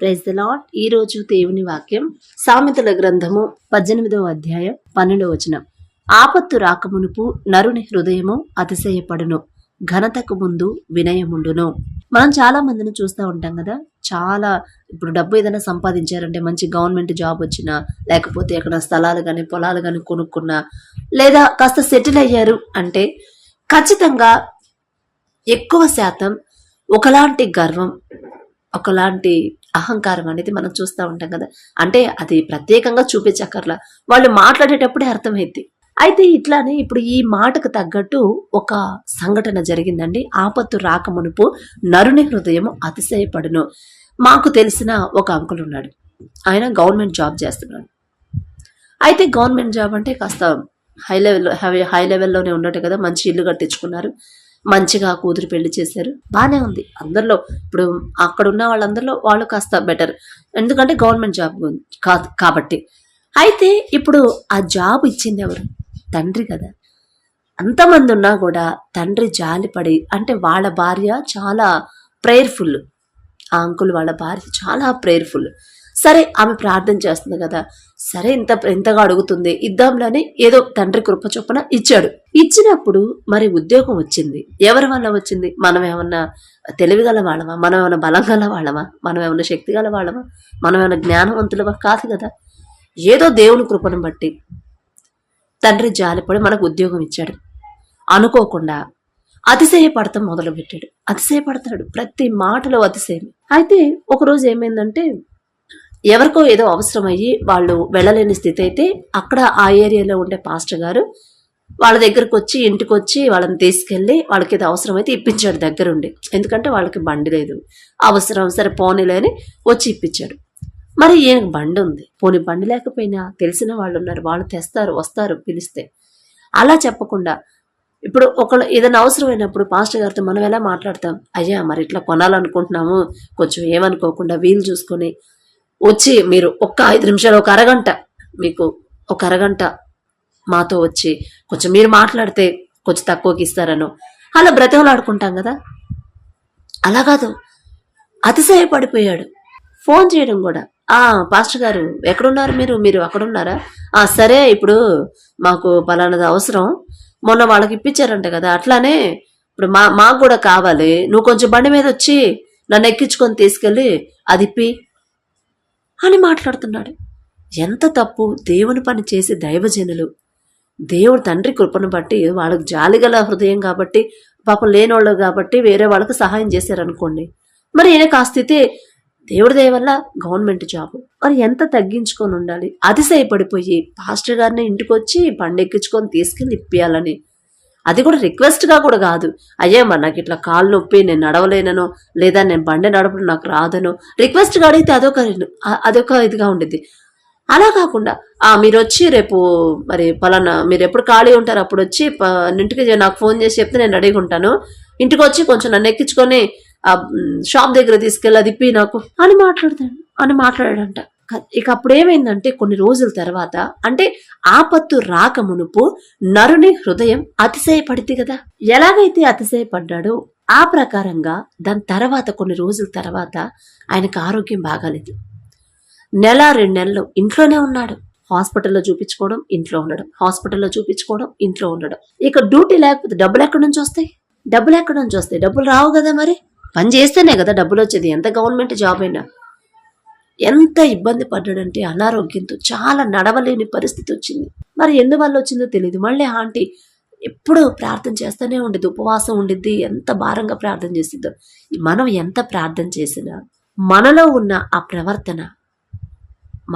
Praise the lord. ఈ రోజు దేవుని వాక్యం సామెతల గ్రంథము 18వ అధ్యాయం 12వ వచనం. ఆపత్తు రాకమునుపు నరుని హృదయము అతిశయపడును, ఘనతకు ముందు వినయముండును. మనం చాలా మందిని చూస్తూ ఉంటాం కదా. చాలా ఇప్పుడు డబ్బు ఏదైనా సంపాదించారంటే, మంచి గవర్నమెంట్ జాబ్ వచ్చినా, లేకపోతే ఎక్కడ స్థలాలు కానీ పొలాలు కానీ కొనుక్కున్నా, లేదా కాస్త సెటిల్ అయ్యారు అంటే ఖచ్చితంగా ఎక్కువ శాతం ఒకలాంటి గర్వం, ఒకలాంటి అహంకారం అనేది మనం చూస్తూ ఉంటాం కదా. అంటే అది ప్రత్యేకంగా చూపించక్కర్లా, వాళ్ళు మాట్లాడేటప్పుడే అర్థమైద్ది. అయితే ఇట్లానే ఇప్పుడు ఈ మాటకు తగ్గట్టు ఒక సంఘటన జరిగిందండి. ఆపత్తు రాకమునుపు నరుని హృదయము అతిశయపడును. మాకు తెలిసిన ఒక అంకుల్ ఉన్నాడు. ఆయన గవర్నమెంట్ జాబ్ చేస్తున్నాడు. అయితే గవర్నమెంట్ జాబ్ అంటే కాస్త హై లెవెల్లోనే ఉన్నట్టు కదా. మంచి ఇల్లు కట్టించుకున్నారు, మంచిగా కూతురు పెళ్లి చేశారు, బాగానే ఉంది. అందరిలో ఇప్పుడు అక్కడ ఉన్న వాళ్ళందరిలో వాళ్ళు కాస్త బెటర్, ఎందుకంటే గవర్నమెంట్ జాబ్ కాదు కాబట్టి. అయితే ఇప్పుడు ఆ జాబ్ ఇచ్చింది ఎవరు? తండ్రి కదా. అంతమంది ఉన్నా కూడా తండ్రి జాలిపడి, అంటే వాళ్ళ భార్య చాలా ప్రేయర్ఫుల్, ఆ అంకుల్ వాళ్ళ భార్య చాలా ప్రేయర్ఫుల్. సరే, ఆమె ప్రార్థన చేస్తుంది కదా, సరే ఇంతగా అడుగుతుంది, ఇద్దాంలని ఏదో తండ్రి కృప చొప్పున ఇచ్చాడు. ఇచ్చినప్పుడు మరి ఉద్యోగం వచ్చింది. ఎవరి వల్ల వచ్చింది? మనం ఏమన్నా తెలివిగల వాళ్ళమా? మనం ఏమైనా బలం గల వాళ్ళమా? మనం ఏమైనా శక్తి గల వాళ్ళమా? మనం ఏమైనా జ్ఞానవంతులమా? కాదు కదా. ఏదో దేవుని కృపను బట్టి తండ్రి జాలిపడి మనకు ఉద్యోగం ఇచ్చాడు. అనుకోకుండా అతిశయపడతాం మొదలుపెట్టాడు. అతిశయపడతాడు, ప్రతి మాటలో అతిశయం. అయితే ఒకరోజు ఏమైందంటే, ఎవరికో ఏదో అవసరం అయ్యి వాళ్ళు వెళ్ళలేని స్థితి అయితే, అక్కడ ఆ ఏరియాలో ఉండే పాస్టర్ గారు వాళ్ళ దగ్గరకు వచ్చి, ఇంటికి వచ్చి వాళ్ళని తీసుకెళ్ళి వాళ్ళకి ఏదో అవసరం అయితే ఇప్పించాడు దగ్గరుండి. ఎందుకంటే వాళ్ళకి బండి లేదు, అవసరం, సరే పోనీలే అని వచ్చి ఇప్పించాడు. మరి ఈయనకు బండి ఉంది, పోనీ బండి లేకపోయినా తెలిసిన వాళ్ళు ఉన్నారు, వాళ్ళు తెస్తారు, వస్తారు పిలిస్తే. అలా చెప్పకుండా ఇప్పుడు ఒకళ్ళు ఏదైనా అవసరమైనప్పుడు పాస్టర్ గారితో మనం ఎలా మాట్లాడతాం? అయ్యా మరి ఇట్లా కొనాలనుకుంటున్నాము, కొంచెం ఏమనుకోకుండా వీలు చూసుకొని వచ్చి మీరు ఒక్క 5 నిమిషాలు, ఒక అరగంట, మీకు ఒక అరగంట మాతో వచ్చి కొంచెం మీరు మాట్లాడితే కొంచెం తక్కువకి ఇస్తారను అలా బ్రతిమలాడుకుంటాం కదా. అలా కాదు, అతిశయపడిపోయాడు. ఫోన్ చేయడం కూడా, పాస్టర్ గారు ఎక్కడున్నారు మీరు అక్కడున్నారా? సరే, ఇప్పుడు మాకు పలానాది అవసరం, మొన్న వాళ్ళకి ఇప్పించారంట కదా, అట్లానే ఇప్పుడు మాకు కూడా కావాలి, నువ్వు కొంచెం బండి మీద వచ్చి నన్ను ఎక్కించుకొని తీసుకెళ్ళి అది ఇప్పి అని మాట్లాడుతున్నాడు. ఎంత తప్పు! దేవుని పని చేసే దైవజనులు, దేవుడు తండ్రి కృపను బట్టి వాళ్ళకు జాలిగల హృదయం కాబట్టి, పాపం లేనోళ్ళు కాబట్టి వేరే వాళ్ళకు సహాయం చేశారనుకోండి. మరి ఈయనకు ఆ స్థితి దేవుడి దయ వల్ల గవర్నమెంట్ జాబ్. మరి ఎంత తగ్గించుకొని ఉండాలి. అతిశయపడిపోయి పాస్టర్ గారిని ఇంటికి వచ్చి బండి ఎక్కించుకొని తీసుకెళ్ళి ఇప్పియాలని, అది కూడా రిక్వెస్ట్గా కూడా కాదు. అయ్యా మరి నాకు ఇట్లా కాళ్ళు నొప్పి, నేను నడవలేనను, లేదా నేను బండి నడపడం నాకు రాదను రిక్వెస్ట్గా అడిగితే అదొక ఇదిగా ఉండేది. అలా కాకుండా మీరు వచ్చి రేపు మరి పలానా మీరు ఎప్పుడు ఖాళీ ఉంటారు అప్పుడు వచ్చి ఇంటికి నాకు ఫోన్ చేసి చెప్తే నేను రెడీగా ఉంటాను, ఇంటికి వచ్చి కొంచెం నన్ను ఎక్కించుకొని షాప్ దగ్గర తీసుకెళ్ళి అది ఇప్పి నాకు అని మాట్లాడాడంట. ఇక అప్పుడు ఏమైందంటే, కొన్ని రోజుల తర్వాత, అంటే ఆపత్తు రాకమునుపు నరుని హృదయం అతిశయపడితే కదా. ఎలాగైతే అతిశయపడ్డాడో ఆ ప్రకారంగా దాని తర్వాత కొన్ని రోజుల తర్వాత ఆయనకు ఆరోగ్యం బాగాలేదు. 1-2 నెలలు ఇంట్లోనే ఉన్నాడు. హాస్పిటల్లో చూపించుకోవడం, ఇంట్లో ఉండడం, హాస్పిటల్లో చూపించుకోవడం, ఇంట్లో ఉండడం. ఇక డ్యూటీ లేకపోతే డబ్బులు ఎక్కడి నుంచి వస్తాయి? డబ్బులు రావు కదా. మరి పని చేస్తేనే కదా డబ్బులు వచ్చేది, ఎంత గవర్నమెంట్ జాబ్ అయినా. ఎంత ఇబ్బంది పడ్డాడంటే అనారోగ్యంతో చాలా నడవలేని పరిస్థితి వచ్చింది. మరి ఎందువల్ల వచ్చిందో తెలియదు. మళ్ళీ ఆంటీ ఎప్పుడు ప్రార్థన చేస్తూనే ఉండేది, ఉపవాసం ఉండిద్ది, ఎంత భారంగా ప్రార్థన చేసిద్దో. మనం ఎంత ప్రార్థన చేసినా మనలో ఉన్న ఆ ప్రవర్తన,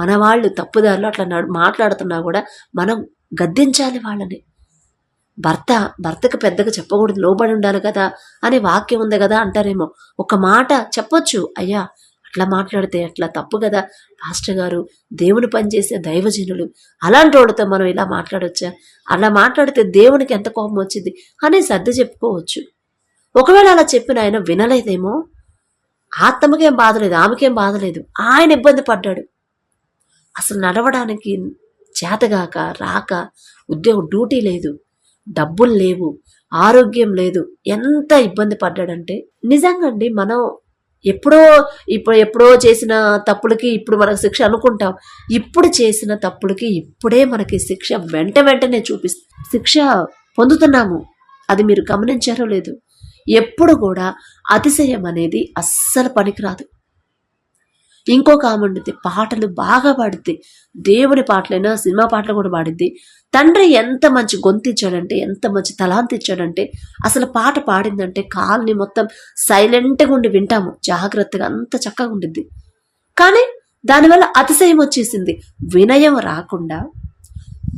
మన వాళ్ళు తప్పుదారిలో అట్లా మాట్లాడుతున్నా కూడా మనం గద్దించాలి వాళ్ళని. భర్తకు పెద్దగా చెప్పకూడదు, లోబడి ఉండాలి కదా అనే వాక్యం ఉంది కదా అంటారేమో. ఒక మాట చెప్పొచ్చు, అయ్యా అట్లా మాట్లాడితే అట్లా తప్పు కదా, పాస్టర్ గారు దేవుని పనిచేసే దైవజనులు, అలాంటి వాళ్ళతో మనం ఇలా మాట్లాడొచ్చా? అలా మాట్లాడితే దేవునికి ఎంత కోపం వచ్చింది అని సర్ది చెప్పుకోవచ్చు. ఒకవేళ అలా చెప్పిన ఆయన వినలేదేమో, ఆత్మకేం బాధలేదు, ఆమెకేం బాధలేదు, ఆయన ఇబ్బంది పడ్డాడు. అసలు నడవడానికి చేతగాక రాక, ఉద్యోగం డ్యూటీ లేదు, డబ్బులు లేవు, ఆరోగ్యం లేదు, ఎంత ఇబ్బంది పడ్డాడంటే నిజంగా అండి. మనం ఎప్పుడో చేసిన తప్పులకి ఇప్పుడు మనకు శిక్ష అనుకుంటాం. ఇప్పుడు చేసిన తప్పులకి ఇప్పుడే మనకి శిక్ష వెంటనే శిక్ష పొందుతున్నాము. అది మీరు గమనించారో లేదు. ఎప్పుడు కూడా అతిశయం అనేది అస్సలు పనికిరాదు. ఇంకొక ఆమె ఉండిద్ది, పాటలు బాగా పాడిద్ది. దేవుని పాటలైనా సినిమా పాటలు కూడా పాడిద్ది. తండ్రి ఎంత మంచి గొంతు ఇచ్చాడంటే, ఎంత మంచి తలాంతి ఇచ్చాడంటే, అసలు పాట పాడిందంటే కాల్ని మొత్తం సైలెంట్గా ఉండి వింటాము జాగ్రత్తగా, అంత చక్కగా ఉండిద్ది. కానీ దానివల్ల అతిశయం వచ్చేసింది.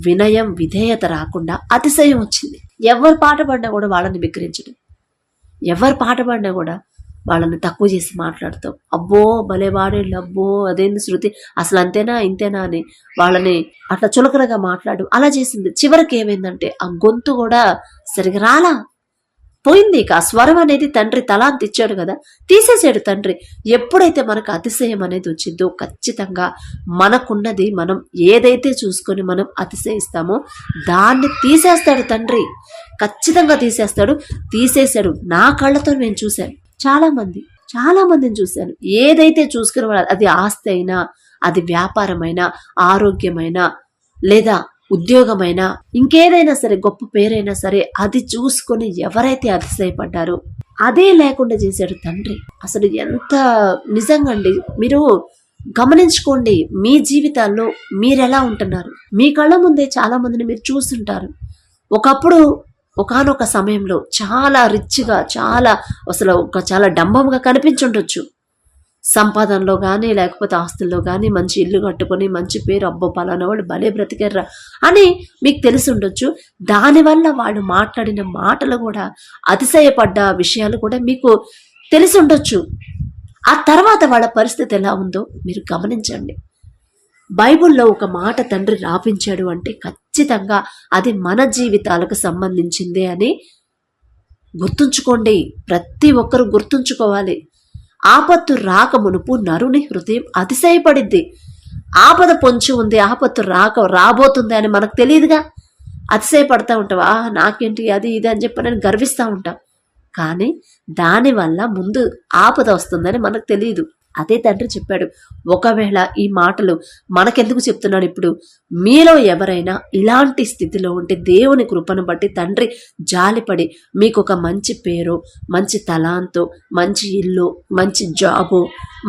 వినయం విధేయత రాకుండా అతిశయం వచ్చింది. ఎవరు పాట పాడినా కూడా వాళ్ళని విక్రించడం, ఎవరు పాట పాడినా కూడా వాళ్ళని తక్కువ చేసి మాట్లాడతాం. అబ్బో భలే వాడేళ్ళు, అబ్బో అదేంది శృతి, అసలు అంతేనా ఇంతేనా అని వాళ్ళని అట్లా చులకనగా మాట్లాడు అలా చేసింది. చివరికి ఏమైందంటే ఆ గొంతు కూడా సరిగా రాలా పోయింది. ఇక ఆ స్వరం అనేది తండ్రి తలాంతి ఇచ్చాడు కదా, తీసేసాడు తండ్రి. ఎప్పుడైతే మనకు అతిశయం అనేది వచ్చిందో ఖచ్చితంగా మనకున్నది మనం ఏదైతే చూసుకొని మనం అతిశయిస్తామో దాన్ని తీసేస్తాడు తండ్రి. ఖచ్చితంగా తీసేశాడు. నా కళ్ళతో నేను చూశాను. చాలా మందిని చూశాను. ఏదైతే చూసుకునే వాళ్ళు, అది ఆస్తి అయినా, అది వ్యాపారమైనా, ఆరోగ్యమైనా, లేదా ఉద్యోగమైనా, ఇంకేదైనా సరే, గొప్ప పేరైనా సరే, అది చూసుకొని ఎవరైతే అతిశయపడ్డారో అదే లేకుండా చేశాడు తండ్రి. అసలు ఎంత నిజంగా అండి, మీరు గమనించుకోండి. మీ జీవితాల్లో మీరెలా ఉంటున్నారు? మీ కళ్ళ ముందే చాలా మందిని మీరు చూస్తుంటారు. ఒకప్పుడు ఒకానొక సమయంలో చాలా రిచ్గా, చాలా డంబంగా కనిపించుండొచ్చు. సంపాదనలో కానీ, లేకపోతే ఆస్తుల్లో కానీ, మంచి ఇల్లు కట్టుకొని మంచి పేరు, అబ్బో పలానా వాళ్ళు భలే బ్రతికారా అని మీకు తెలిసి ఉండొచ్చు. దానివల్ల వాళ్ళు మాట్లాడిన మాటలు కూడా, అతిశయపడ్డ విషయాలు కూడా మీకు తెలిసి ఉండొచ్చు. ఆ తర్వాత వాళ్ళ పరిస్థితి ఎలా ఉందో మీరు గమనించండి. బైబిల్లో ఒక మాట తండ్రి రాపించాడు అంటే ఖచ్చితంగా అది మన జీవితాలకు సంబంధించిందే అని గుర్తుంచుకోండి. ప్రతి ఒక్కరూ గుర్తుంచుకోవాలి. ఆపత్తు రాక మునుపు నరుని హృదయం అతిశయపడిద్ది. ఆపద పొంచి ఉంది, ఆపత్తు రాబోతుంది అని మనకు తెలియదుగా. అతిశయపడతా ఉంటావా, నాకేంటి అది ఇది అని చెప్పి నేను గర్విస్తూ ఉంటాం. కానీ దానివల్ల ముందు ఆపద వస్తుందని మనకు తెలియదు. అదే తండ్రి చెప్పాడు. ఒకవేళ ఈ మాటలు మనకెందుకు చెప్తున్నాడు ఇప్పుడు, మీలో ఎవరైనా ఇలాంటి స్థితిలో ఉంటే దేవుని కృపను బట్టి తండ్రి జాలిపడి మీకు ఒక మంచి పేరు, మంచి తలాంతో, మంచి ఇల్లు, మంచి జాబు,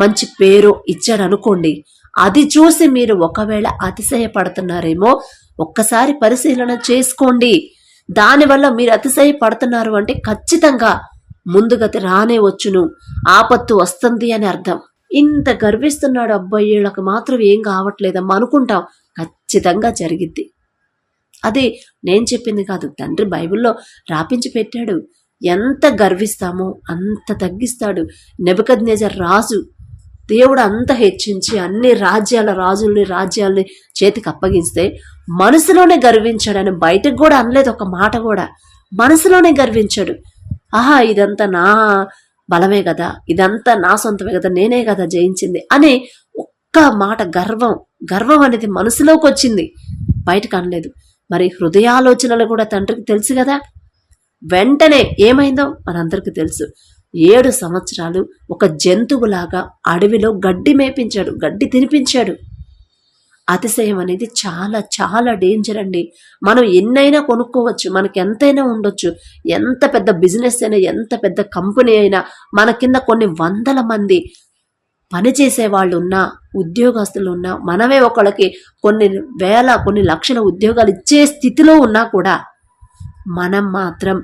మంచి పేరు ఇచ్చాడు అనుకోండి. అది చూసి మీరు ఒకవేళ అతిశయపడుతున్నారేమో ఒక్కసారి పరిశీలన చేసుకోండి. దానివల్ల మీరు అతిశయపడుతున్నారు అంటే ఖచ్చితంగా ముందుగతి రానే వచ్చును, ఆపత్తు వస్తుంది అని అర్థం. ఇంత గర్విస్తున్నాడు, అబ్బాయి వీళ్ళకి మాత్రం ఏం కావట్లేదమ్మా అనుకుంటాం. ఖచ్చితంగా జరిగిద్ది. అది నేను చెప్పింది కాదు, తండ్రి బైబిల్లో రాపించి పెట్టాడు. ఎంత గర్విస్తామో అంత తగ్గిస్తాడు. నెబుకద్నెజర్ రాజు దేవుడు అంత హెచ్చించి అన్ని రాజ్యాల్ని చేతికి అప్పగిస్తే మనసులోనే గర్వించాడని బయటకు కూడా అనలేదు ఒక మాట కూడా. మనసులోనే గర్వించాడు. ఆహా ఇదంతా నా బలమే కదా, ఇదంతా నా సొంతమే కదా, నేనే కదా జయించింది అనే ఒక్క మాట గర్వం అనేది మనసులోకి వచ్చింది, బయటకు అనలేదు. మరి హృదయాలోచనలు కూడా తండ్రికి తెలుసు కదా. వెంటనే ఏమైందో మనందరికీ తెలుసు. 7 సంవత్సరాలు ఒక జంతువులాగా అడవిలో గడ్డి మేపించాడు, గడ్డి తినిపించాడు. అతిశయం అనేది చాలా చాలా డేంజర్ అండి. మనం ఎన్నైనా కొనుక్కోవచ్చు, మనకి ఎంతైనా ఉండొచ్చు, ఎంత పెద్ద బిజినెస్ అయినా, ఎంత పెద్ద కంపెనీ అయినా, మన కింద కొన్ని 100 మంది పనిచేసే వాళ్ళు ఉన్నా, ఉద్యోగస్తులు ఉన్నా, మనమే ఒకళ్ళకి కొన్ని లక్షల ఉద్యోగాలు ఇచ్చే స్థితిలో ఉన్నా కూడా మనం మాత్రం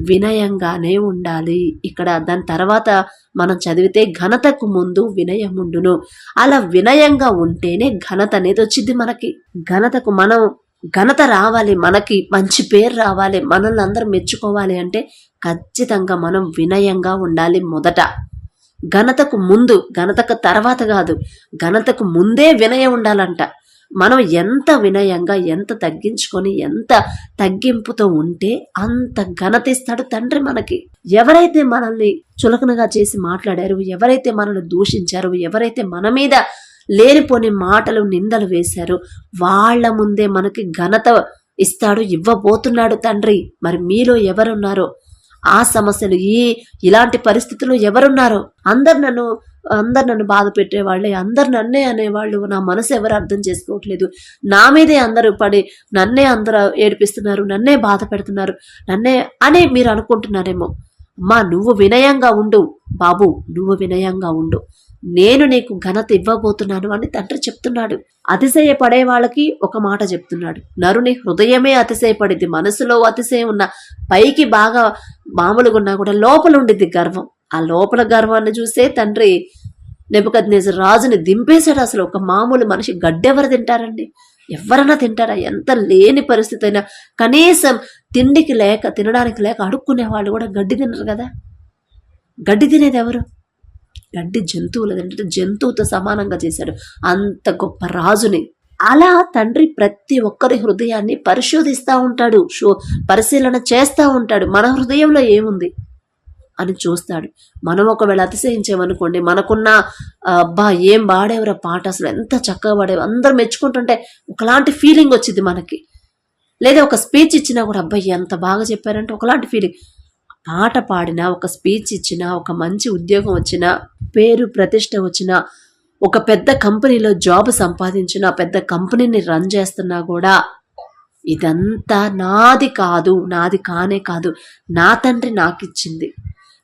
వినయంగానే ఉండాలి. ఇక్కడ దాని తర్వాత మనం చదివితే ఘనతకు ముందు వినయం ఉండును. అలా వినయంగా ఉంటేనే ఘనత అనేది వచ్చింది మనకి. ఘనత రావాలి, మనకి మంచి పేరు రావాలి, మనల్ని అందరూ మెచ్చుకోవాలి అంటే ఖచ్చితంగా మనం వినయంగా ఉండాలి. మొదట ఘనతకు తర్వాత కాదు, ఘనతకు ముందే వినయం ఉండాలంట. మనం ఎంత వినయంగా, ఎంత తగ్గించుకొని, ఎంత తగ్గింపుతో ఉంటే అంత ఘనత ఇస్తాడు తండ్రి మనకి. ఎవరైతే మనల్ని చులకనగా చేసి మాట్లాడారు, ఎవరైతే మనల్ని దూషించారు, ఎవరైతే మన మీద లేనిపోని మాటలు నిందలు వేశారో వాళ్ళ ముందే మనకి ఘనత ఇస్తాడు, ఇవ్వబోతున్నాడు తండ్రి. మరి మీలో ఎవరున్నారో, ఆ సమస్యలు ఇలాంటి పరిస్థితుల్లో ఎవరున్నారో, అందరు నన్ను అందరు నన్ను బాధ పెట్టేవాళ్ళే, అందరు నన్నే అనేవాళ్ళు, నా మనసు ఎవరు అర్థం చేసుకోవట్లేదు, నా మీదే అందరూ పడి నన్నే అందరూ ఏడిపిస్తున్నారు, నన్నే బాధ పెడుతున్నారు, నన్నే అని మీరు అనుకుంటున్నారేమో. అమ్మా, నువ్వు వినయంగా ఉండు బాబు, నువ్వు వినయంగా ఉండు, నేను నీకు ఘనత ఇవ్వబోతున్నాను అని తండ్రి చెప్తున్నాడు. అతిశయపడే వాళ్ళకి ఒక మాట చెప్తున్నాడు, నరుని హృదయమే అతిశయపడిద్ది. మనసులో అతిశయం ఉన్న, పైకి బాగా మామూలుగా ఉన్నా కూడా లోపల ఉండిద్ది గర్వం. ఆ లోపల గర్వాన్ని చూసే తండ్రి నెబుకద్నెజరు రాజుని దింపేశాడు. అసలు ఒక మామూలు మనిషి గడ్డెవరు తింటారండి? ఎవరన్నా తింటారా? ఎంత లేని పరిస్థితి అయినా కనీసం తిండికి లేక, తినడానికి లేక అడుక్కునే వాళ్ళు కూడా గడ్డి తినరు కదా. గడ్డి తినేది ఎవరు? గడ్డి జంతువులు తింటే జంతువుతో సమానంగా చేశాడు అంత గొప్ప రాజుని. అలా తండ్రి ప్రతి ఒక్కరి హృదయాన్ని పరిశోధిస్తూ ఉంటాడు, పరిశీలన చేస్తూ ఉంటాడు. మన హృదయంలో ఏముంది అని చూస్తాడు. మనం ఒకవేళ అతిశయించామనుకోండి, మనకున్న అబ్బా ఏం పాడేవరా పాట, అసలు ఎంత చక్కగా పాడేవి, అందరు మెచ్చుకుంటుంటే ఒకలాంటి ఫీలింగ్ వచ్చింది మనకి. లేదా ఒక స్పీచ్ ఇచ్చినా కూడా అబ్బాయి ఎంత బాగా చెప్పారంటే ఒకలాంటి ఫీలింగ్. పాట పాడినా, ఒక స్పీచ్ ఇచ్చినా, ఒక మంచి ఉద్యోగం వచ్చినా, పేరు ప్రతిష్ట వచ్చినా, ఒక పెద్ద కంపెనీలో జాబ్ సంపాదించినా, పెద్ద కంపెనీని రన్ చేస్తున్నా కూడా ఇదంతా నాది కాదు, నాది కానే కాదు, నా తండ్రి నాకు ఇచ్చింది,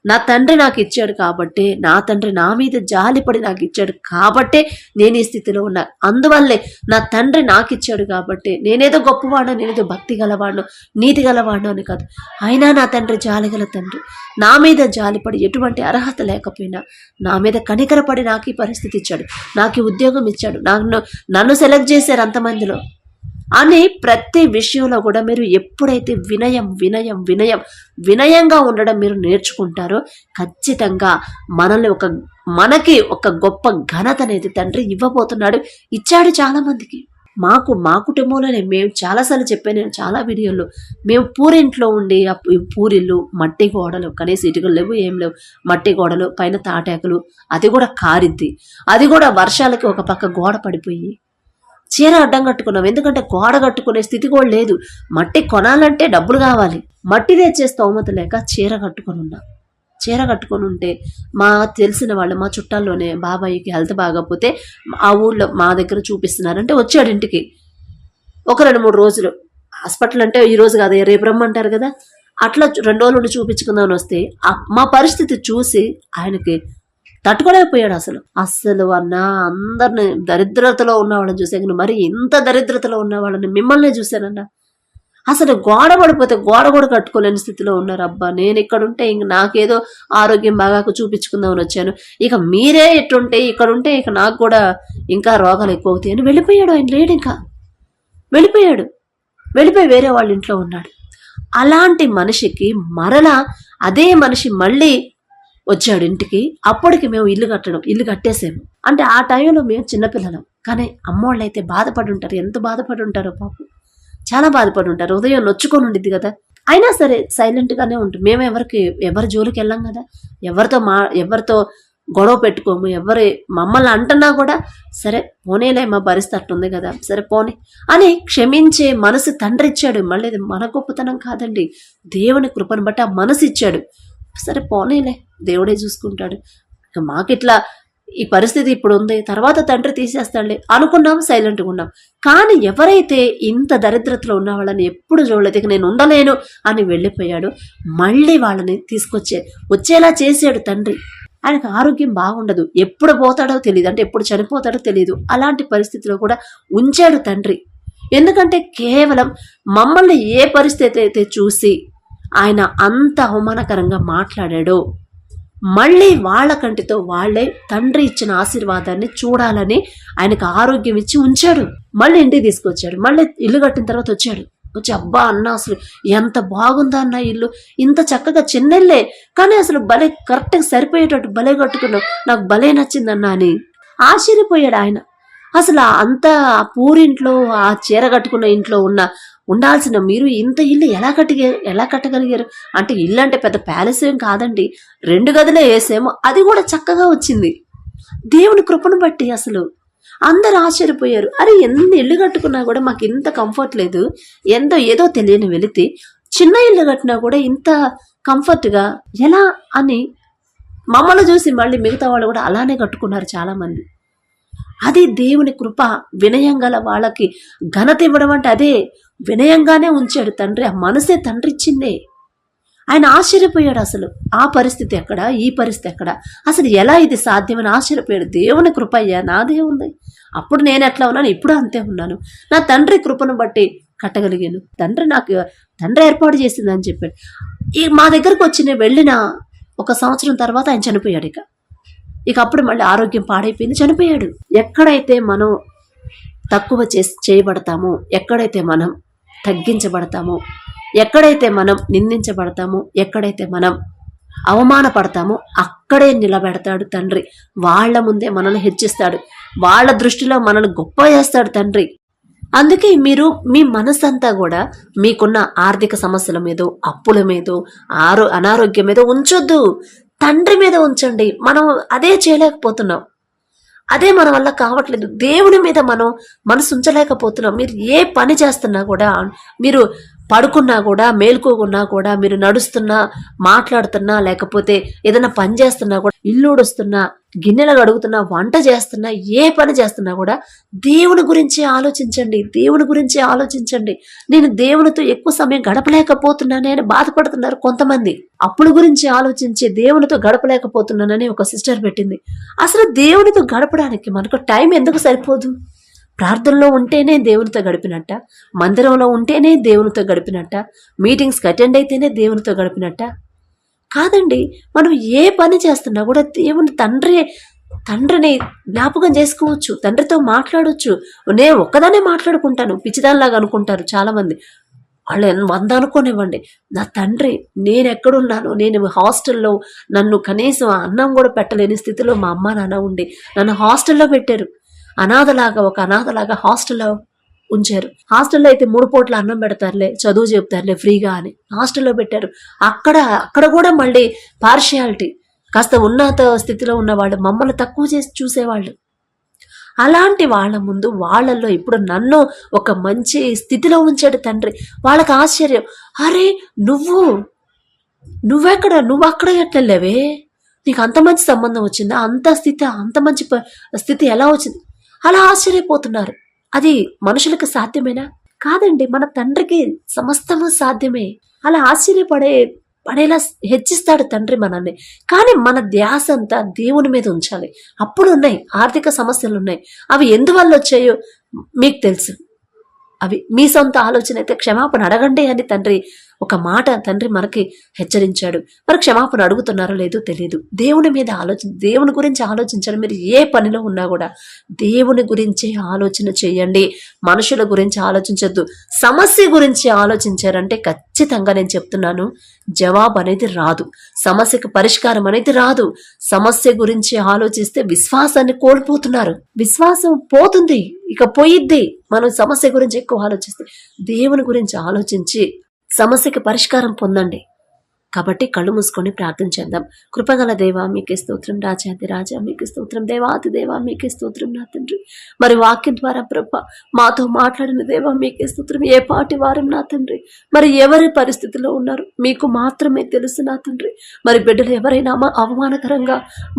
నా తండ్రి నాకు ఇచ్చాడు కాబట్టే, నా తండ్రి నా మీద జాలిపడి నాకు ఇచ్చాడు కాబట్టే నేను ఈ స్థితిలో ఉన్నా. అందువల్లే నా తండ్రి నాకు ఇచ్చాడు కాబట్టి నేనేదో గొప్పవాడు, నేనేదో భక్తి గలవాడు, నీతి గలవాడు అని కాదు. అయినా నా తండ్రి జాలిగల తండ్రి, నా మీద జాలిపడి ఎటువంటి అర్హత లేకపోయినా నా మీద కనికరపడి నాకు ఈ పరిస్థితి ఇచ్చాడు, నాకు ఈ ఉద్యోగం ఇచ్చాడు, నన్ను సెలెక్ట్ చేశారు అంతమందిలో అని ప్రతి విషయంలో కూడా మీరు ఎప్పుడైతే వినయంగా ఉండడం మీరు నేర్చుకుంటారో ఖచ్చితంగా మనకి ఒక గొప్ప ఘనత అనేది తండ్రి ఇవ్వబోతున్నాడు, ఇచ్చాడు. చాలా మందికి మా కుటుంబంలోనే మేము చాలాసార్లు చెప్పాను, నేను చాలా వీడియోల్లో, మేము పూరింట్లో ఉండి పూరిళ్ళు, మట్టి గోడలు, కనీసం ఇటుకలు లేవు, ఏం లేవు, మట్టి గోడలు, పైన తాటాకులు, అది కూడా కారిద్ది, అది కూడా వర్షాలకి ఒక పక్క గోడ పడిపోయి చీర అడ్డం కట్టుకున్నాం. ఎందుకంటే గోడ కట్టుకునే స్థితి కూడా లేదు, మట్టి కొనాలంటే డబ్బులు కావాలి, మట్టి తెచ్చే స్తోమత లేక చీర కట్టుకొని ఉన్నాం. చీర కట్టుకొని ఉంటే మా తెలిసిన వాళ్ళు, మా చుట్టాల్లోనే బాబాయికి హెల్త్ బాగపోతే ఆ ఊళ్ళో మా దగ్గర చూపిస్తున్నారంటే వచ్చాడు ఇంటికి. ఒక 2-3 రోజులు హాస్పిటల్ అంటే ఈ రోజు కాదు రేపు రమ్మంటారు కదా, అట్లా 2 రోజులు ఉండి చూపించుకుందామని వస్తే మా పరిస్థితి చూసి ఆయనకి తట్టుకోలేకపోయాడు. అసలు అన్నా అందరిని దరిద్రతలో ఉన్న వాళ్ళని చూసాను, మరి ఇంత దరిద్రతలో ఉన్న వాళ్ళని మిమ్మల్ని చూశానన్నా. అసలు గోడ పడిపోతే గోడ కూడా కట్టుకోలేని స్థితిలో ఉన్నారు. అబ్బా, నేను ఇక్కడ ఉంటే ఇంక నాకేదో ఆరోగ్యం బాగా చూపించుకుందామని వచ్చాను, ఇక మీరే ఎట్టుంటే ఇక్కడ ఉంటే ఇక నాకు కూడా ఇంకా రోగాలు ఎక్కువ అవుతాయి అని వెళ్ళిపోయాడు. ఆయన లేడు, ఇంకా వెళ్ళిపోయి వేరే వాళ్ళ ఇంట్లో ఉన్నాడు. అలాంటి మనిషికి మరలా అదే మనిషి మళ్ళీ వచ్చాడు ఇంటికి. అప్పటికి మేము ఇల్లు కట్టేసాము. అంటే ఆ టైంలో మేము చిన్నపిల్లలం, కానీ అమ్మోళ్ళు అయితే బాధపడి ఉంటారు. ఎంత బాధపడి ఉంటారో పాపం, చాలా బాధపడి ఉంటారు. ఉదయం నొచ్చుకొని ఉండిద్ది కదా, అయినా సరే సైలెంట్గానే ఉంటుంది. మేము ఎవరి జోలికి వెళ్ళాం కదా, ఎవరితో గొడవ పెట్టుకోము. మమ్మల్ని అంటున్నా కూడా సరే పోనీలే, మా పరిస్థితి అట్టుంది కదా, సరే పోనీ అని క్షమించే మనసు తండ్రి ఇచ్చాడు. మళ్ళీ మన గొప్పతనం కాదండి, దేవుని కృపను బట్టి ఆ మనసు ఇచ్చాడు. సరే పోనీలే, దేవుడే చూసుకుంటాడు, ఇక మాకిట్లా ఈ పరిస్థితి ఇప్పుడు ఉంది, తర్వాత తండ్రి తీసేస్తాడులే అనుకున్నాం, సైలెంట్గా ఉన్నాం. కానీ ఎవరైతే ఇంత దరిద్రతలో ఉన్న వాళ్ళని ఎప్పుడు చూడలేదు, ఇక నేను ఉండలేను అని వెళ్ళిపోయాడు, మళ్ళీ వాళ్ళని వచ్చేలా చేశాడు తండ్రి. ఆయనకు ఆరోగ్యం బాగుండదు, ఎప్పుడు పోతాడో తెలియదు, అంటే ఎప్పుడు చనిపోతాడో తెలియదు, అలాంటి పరిస్థితిలో కూడా ఉంచాడు తండ్రి. ఎందుకంటే కేవలం మమ్మల్ని ఏ పరిస్థితి అయితే చూసి ఆయన అంత అవమానకరంగా మాట్లాడాడో, మళ్ళీ వాళ్ళ కంటితో వాళ్లే తండ్రి ఇచ్చిన ఆశీర్వాదాన్ని చూడాలని ఆయనకు ఆరోగ్యం ఇచ్చి ఉంచాడు. మళ్ళీ ఇంటికి తీసుకొచ్చాడు. మళ్ళీ ఇల్లు కట్టిన తర్వాత వచ్చి అబ్బా అన్న, అసలు ఎంత బాగుందా అన్న ఇల్లు, ఇంత చక్కగా చిన్నెళ్ళే కానీ అసలు భలే కరెక్ట్గా సరిపోయేటట్టు భలే కట్టుకున్నావు, నాకు భలే నచ్చిందన్న అని ఆశ్చర్యపోయాడు ఆయన. అసలు అంత పూరింట్లో, ఆ చీర కట్టుకున్న ఇంట్లో ఉండాల్సిన మీరు ఇంత ఇల్లు ఎలా కట్టగలిగారు అంటే, ఇల్లు అంటే పెద్ద ప్యాలెస్ ఏం కాదండి, 2 గదులే వేసాము, అది కూడా చక్కగా వచ్చింది దేవుని కృపను బట్టి. అసలు అందరు ఆశ్చర్యపోయారు, అరే ఎన్ని ఇల్లు కట్టుకున్నా కూడా మాకు ఇంత కంఫర్ట్ లేదు, ఏదో తెలియని వెళితే చిన్న ఇల్లు కట్టినా కూడా ఇంత కంఫర్ట్గా ఎలా అని మమ్మల్ని చూసి మళ్ళీ మిగతా వాళ్ళు కూడా అలానే కట్టుకున్నారు చాలా మంది. అది దేవుని కృప. వినయం గల వాళ్ళకి ఘనత ఇవ్వడం అంటే అదే. వినయంగానే ఉంచాడు తండ్రి. ఆ మనసే తండ్రి ఇచ్చిందే. ఆయన ఆశ్చర్యపోయాడు. అసలు ఆ పరిస్థితి ఎక్కడ, ఈ పరిస్థితి ఎక్కడ, అసలు ఎలా ఇది సాధ్యమని ఆశ్చర్యపోయాడు. దేవుని కృప అయ్యా, నాదే ఉంది. అప్పుడు నేను ఎట్లా ఉన్నాను, ఇప్పుడు అంతే ఉన్నాను. నా తండ్రి కృపను బట్టి కట్టగలిగాను. తండ్రి ఏర్పాటు చేసిందని చెప్పాడు. మా దగ్గరకు వచ్చి నేను వెళ్ళిన 1 సంవత్సరం తర్వాత ఆయన చనిపోయాడు. ఇక అప్పుడు మళ్ళీ ఆరోగ్యం పాడైపోయింది, చనిపోయాడు. ఎక్కడైతే మనం తక్కువ చేయబడతామో, ఎక్కడైతే మనం తగ్గించబడతామో, ఎక్కడైతే మనం నిందించబడతామో, ఎక్కడైతే మనం అవమానపడతామో అక్కడే నిలబెడతాడు తండ్రి. వాళ్ళ ముందే మనల్ని హెచ్చిస్తాడు. వాళ్ళ దృష్టిలో మనల్ని గొప్ప చేస్తాడు తండ్రి. అందుకే మీరు మీ మనసంతా కూడా మీకున్న ఆర్థిక సమస్యల మీదో, అప్పుల మీదో, అనారోగ్యం మీదో ఉంచొద్దు. తండ్రి మీద ఉంచండి. మనం అదే చేయలేకపోతున్నాం, అదే మన వల్ల కావట్లేదు. దేవుని మీద మనం మనసు ఉంచలేకపోతున్నాం. మీరు ఏ పని చేస్తున్నా కూడా, మీరు పడుకున్నా కూడా, మేల్కోకున్నా కూడా, మీరు నడుస్తున్నా, మాట్లాడుతున్నా, లేకపోతే ఏదైనా పని చేస్తున్నా కూడా, ఇల్లు ఉడుస్తున్నా, గిన్నెలు కడుగుతున్నా, వంట చేస్తున్నా, ఏ పని చేస్తున్నా కూడా దేవుని గురించి ఆలోచించండి. దేవుని గురించి ఆలోచించండి. నేను దేవునితో ఎక్కువ సమయం గడపలేకపోతున్నానే అని బాధపడుతున్నారు కొంతమంది. అప్పుల గురించి ఆలోచించి దేవునితో గడపలేకపోతున్నానని ఒక సిస్టర్ పెట్టింది. అసలు దేవునితో గడపడానికి మనకు టైం ఎందుకు సరిపోదు? ప్రార్థనలో ఉంటేనే దేవునితో గడిపినట్ట, మందిరంలో ఉంటేనే దేవునితో గడిపినట్ట, మీటింగ్స్కి అటెండ్ అయితేనే దేవునితో గడిపినట్ట కాదండి. మనం ఏ పని చేస్తున్నా కూడా తండ్రిని జ్ఞాపకం చేసుకోవచ్చు, తండ్రితో మాట్లాడవచ్చు. నేను ఒక్కదానే మాట్లాడుకుంటాను, పిచ్చిదానిలాగా అనుకుంటారు చాలామంది. వాళ్ళు 100 అనుకోనివ్వండి. నా తండ్రి, నేను ఎక్కడున్నాను, నేను హాస్టల్లో, నన్ను కనీసం అన్నం కూడా పెట్టలేని స్థితిలో మా అమ్మ నాన్న ఉండి నన్ను హాస్టల్లో పెట్టారు. ఒక అనాథలాగా హాస్టల్లో ఉంచారు. హాస్టల్లో అయితే 3 పూట్ల అన్నం పెడతారులే, చదువు చెప్తారులే ఫ్రీగా అని హాస్టల్లో పెట్టారు. అక్కడ కూడా మళ్ళీ పార్షియాలిటీ. కాస్త ఉన్నత స్థితిలో ఉన్న వాళ్ళు మమ్మల్ని తక్కువ చేసి చూసేవాళ్ళు. అలాంటి వాళ్ళ ముందు, వాళ్ళల్లో ఇప్పుడు నన్ను ఒక మంచి స్థితిలో ఉంచాడు తండ్రి. వాళ్ళకి ఆశ్చర్యం, అరే నువ్వు అక్కడ ఎట్లా లేవే, నీకు అంత మంచి సంబంధం వచ్చిందా, అంత మంచి స్థితి ఎలా వచ్చింది, అలా ఆశ్చర్యపోతున్నారు. అది మనుషులకు సాధ్యమేనా? కాదండి. మన తండ్రికి సమస్తము సాధ్యమే. అలా పడేలా హెచ్చిస్తాడు తండ్రి మనల్ని. కానీ మన ధ్యాస అంతా దేవుని మీద ఉంచాలి. అప్పుడు ఉన్నాయి ఆర్థిక సమస్యలు ఉన్నాయి. అవి ఎందువల్ల వచ్చాయో మీకు తెలుసు. అవి మీ సొంత ఆలోచన అయితే క్షమాపణ అడగండి అని తండ్రి మనకి హెచ్చరించాడు. మరి క్షమాపణ అడుగుతున్నారో లేదో తెలియదు. దేవుని గురించి ఆలోచించండి. మీరు ఏ పనిలో ఉన్నా కూడా దేవుని గురించి ఆలోచన చేయండి. మనుషుల గురించి ఆలోచించద్దు. సమస్య గురించి ఆలోచించారంటే ఖచ్చితంగా నేను చెప్తున్నాను, జవాబు అనేది రాదు. సమస్యకు పరిష్కారం అనేది రాదు. సమస్య గురించి ఆలోచిస్తే విశ్వాసాన్ని కోల్పోతున్నారు. విశ్వాసం పోతుంది, ఇక పోయిద్ది. మనం సమస్య గురించి ఎక్కువ ఆలోచిస్తే దేవుని గురించి ఆలోచించి సమస్యకి పరిష్కారం పొందండి. కాబట్టి కళ్ళు మూసుకొని ప్రార్థన చేద్దాం. కృపగల దేవా మీకే స్తోత్రం, రాజాది రాజా మీకే స్తోత్రం, దేవాది దేవా మీకే స్తోత్రం నా తండ్రి. మరి వాక్యం ద్వారా ప్రభ మాతో మాట్లాడిన దేవా మీకే స్తోత్రం. ఏ పాటి వారం నా తండ్రి, మరి ఎవరి పరిస్థితిలో ఉన్నారు మీకు మాత్రమే తెలుసు నా తండ్రి. మరి బిడ్డలు ఎవరైనా అవమానకరంగా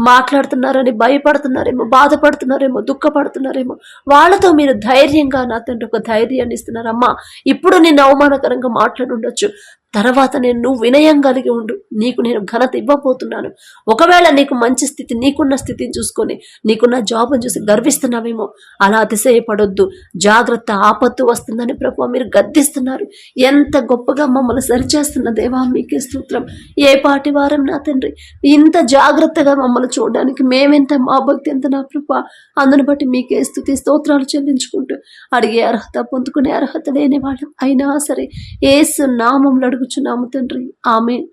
మాట్లాడుతున్నారని భయపడుతున్నారేమో, బాధపడుతున్నారేమో, దుఃఖపడుతున్నారేమో, వాళ్ళతో మీరు ధైర్యంగా నా తండ్రి ఒక ధైర్యాన్ని ఇస్తున్నారమ్మా. ఇప్పుడు నేను అవమానకరంగా మాట్లాడుండొచ్చు, తర్వాత నువ్వు వినయం కలిగి ఉండు, నీకు నేను ఘనత ఇవ్వబోతున్నాను. ఒకవేళ నీకు మంచి స్థితి, నీకున్న స్థితిని చూసుకొని, నీకున్న జాబ్ని చూసి గర్విస్తున్నావేమో, అలా అతిశయపడొద్దు. జాగ్రత్త, ఆపత్తు వస్తుందని ప్రభు మీరు గద్దిస్తున్నారు. ఎంత గొప్పగా మమ్మల్ని సరిచేస్తున్న దేవా మీకే స్తోత్రం. ఏ పాటి వారం నా తండ్రి, ఇంత జాగ్రత్తగా మమ్మల్ని చూడడానికి మేమెంత, మా భక్తి ఎంత నా ప్రభు. అందుని బట్టి మీకే స్తుతి స్తోత్రాలు చెల్లించుకుంటూ అడిగే అర్హత, పొందుకునే అర్హత లేని వాళ్ళం అయినా సరే యేసు నామములో అడుగుచున్నాము తండ్రి. ఆమేన్.